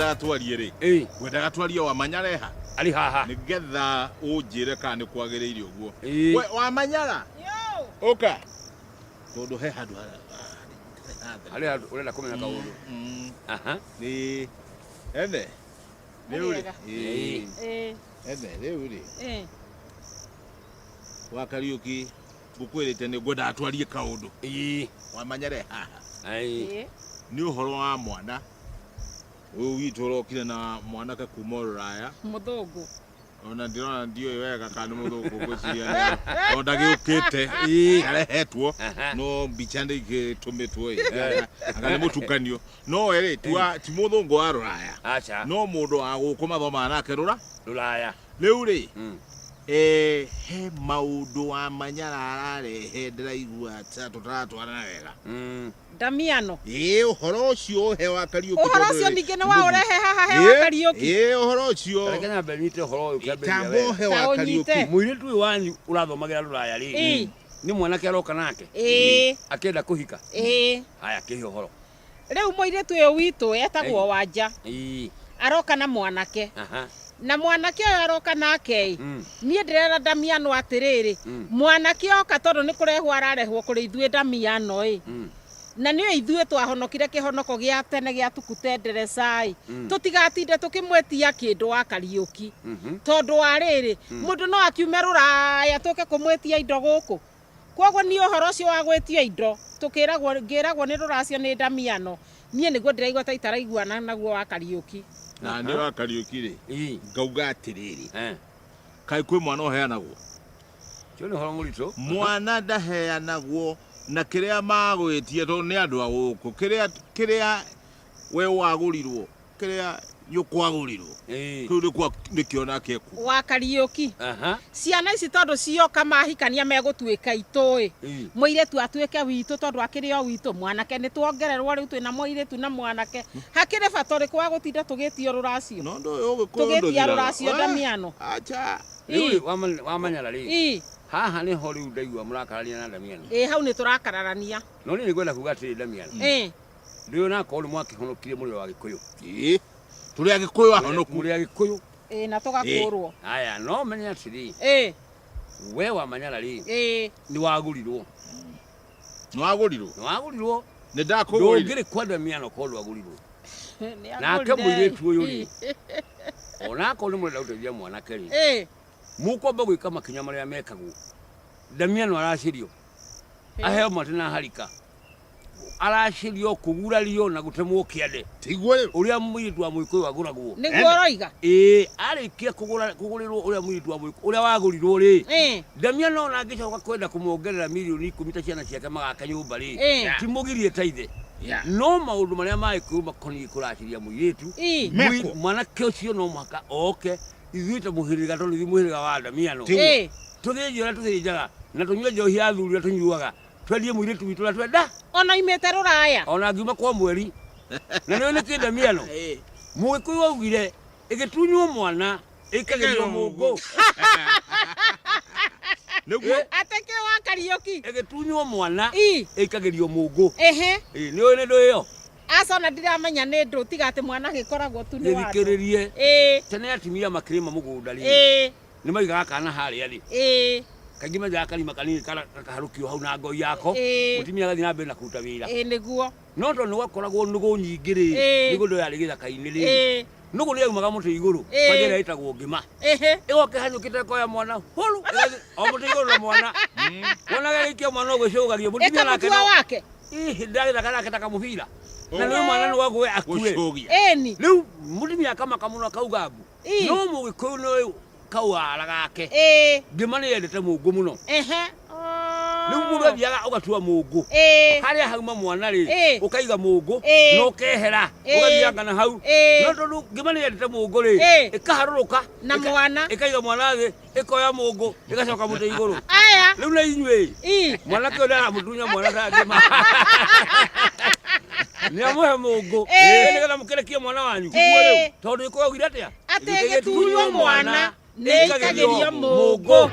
ngwendaga twarie ri ngwendaga twarie wa Manyareha ali haha nigetha unjire kana ni kwagiriire uguo we wa Manyara oka tondu he handu ali urenda kumenya kaundu aha ni ene ni uri ene ni uri wa Kariuki bukwirite ni ngwendaga twarie kaundu wa Manyareha ni uhoro wa mwana uyu witu urokire na mwanake kuma Ruraya muthungu ona ndirona ndio wega kana muthungu gwiciria ondagiukite arehetwo no mbichande igitumitwo anga ni mutukanio no eri ti muthungu wa Ruraya acha no mundu wa guku mathoma nake Ruraya riu ri he maundu wa Manyara ararehe ndiraigua tutatwarana wega Damiano uhoro ucio he wa Kariuki uhoro ucio ningi ni wa urehe haha he wa Kariuki uhoro ucio rekenya benite uhoro uyu kiamberia tambo he wa Kariuki muiritu uyu wanyu urathomagira Ruraya ri ni mwanake aroka nake akenda kuhika haya kihi uhoro riu muiritu uyu witu etagwo Wanja aroka na mwanake na mwanake uyu aroka nake nie ndirera Damiano atiriri mwanake oka tondu ni kurehwo ararehwo kuri ithue Damiano na niyo ithue twahonokire kihonoko gia tene gia tukutenderecai tutigatinde tukimwetia kindu wa Kariuki tondu wa riri mundu no akiume Ruraya tuke kumwetia indo guku kwogo ni uhoro ucio wa gwetia indo tukiragwo ngiragwo ni ruracio ni Damiano nie niguo ndiraigwa ta itaraiguana naguo wa Kariuki na ni wa Kariuki ri ngauga atiriri kai kwi mwana uheanagwo cio ni horo murito mwana ndaheanagwo na kiria magwitie to ni andu a guku kiria we wagurirwo kiria yukwagurirwo kiu ni kiona keku wa Kariuki ciana ici tondu cioka mahikania megutwika itui muiretu atwike witu tondu akirio witu mwanake ni twongererwo riu twina muiretu na mwanake hakire batori kwa gutinda tugitio Ruracio no ndo tugitia Ruracio Damiano acha riu wa Manyara ri haha ni ho riu ndaigua murakarania na Damiano hau ni turakararania no ni ngwenda kuga atiri Damiano riu nako uri mwakihonokire muri wa Gikuyu turi a Gikuyu ahonoku muri a Gikuyu na tugakurwo haya no menya atiri we wa Manyara ri ni wagurirwo ni ndakugurira ndongire kwa Damiano ko wagurirwo nake muiretu uyu ri onako ni murenda guteithia mwanake ri mukomba gwika makinya maria mekagwo Damiano aracirio aheo matina harika aracirio kugurario na gutemwo kiande tigwe uria muiritu wa Muikuyu aguragwo niguo roiga arikia kugurirwo uria muiritu wa Muikuyu uria wagurirwo ri Damiano na ngicoka kwenda kumuongerera milioni 10 ta ciana ciake magaka nyumba ri timugirie taithe no maundu maria maiku makoni kuraciria muiritu mwanake ucio no mwaka oke ithuite muhiriga tondu thi muhiriga wa Damiano tuthinjira tuthinjaga na tunywe njohi ya thuri tunyuaga twendie muiritu witu na twenda ona imete Ruraya ona ngiuma kwa mweri na niwe ni Damiano Muikuyu augire igitunywo mwana ikagerio muungu niguo ateke wa Kariuki igitunywo mwana ikagerio muungu niwe ni ndu iyo asona ndiramenya ni ndu tigate mwana gikoragwo tu ni wa thikiririe tene atimia makirima mugunda ri ni maigaga kana haria ri kagima ja kalima kanini kana kaharukio hau na ngoi yako mutimia gathi na mbere na kuruta wira niguo no to ni wakoragwo nugu nyingiri nigu ndo yari githaka-ini ri nugu ni yumaga muti iguru kwajera itagwo ngima igoke hanyukite koya mwana huru o muti iguru na mwana wona gaikia mwana gwicugario mutimia nake wake ndagitha kana ketaka mubira na ni mwana ni wagwe akue riu mutimia kama kamuno kaugabu no Mugikuyu no kawara gake ngima ni yendete muungu muno riu mundu athiaga ugatua muungu haria hauma mwana ri ukaiga muungu no ukehera ugathianga na hau no tondu ngima ni yendete muungu ri ikaharuruka na mwana ikaiga mwana thi ikoya muungu igacoka muti iguru riu na inywe mwanake ona mutunya mwana ta ngima ni amuhe muungu nigetha mukerekie mwana wanyu riu tondu ikuaugire atia atege tunywo mwana Nikagerio muungu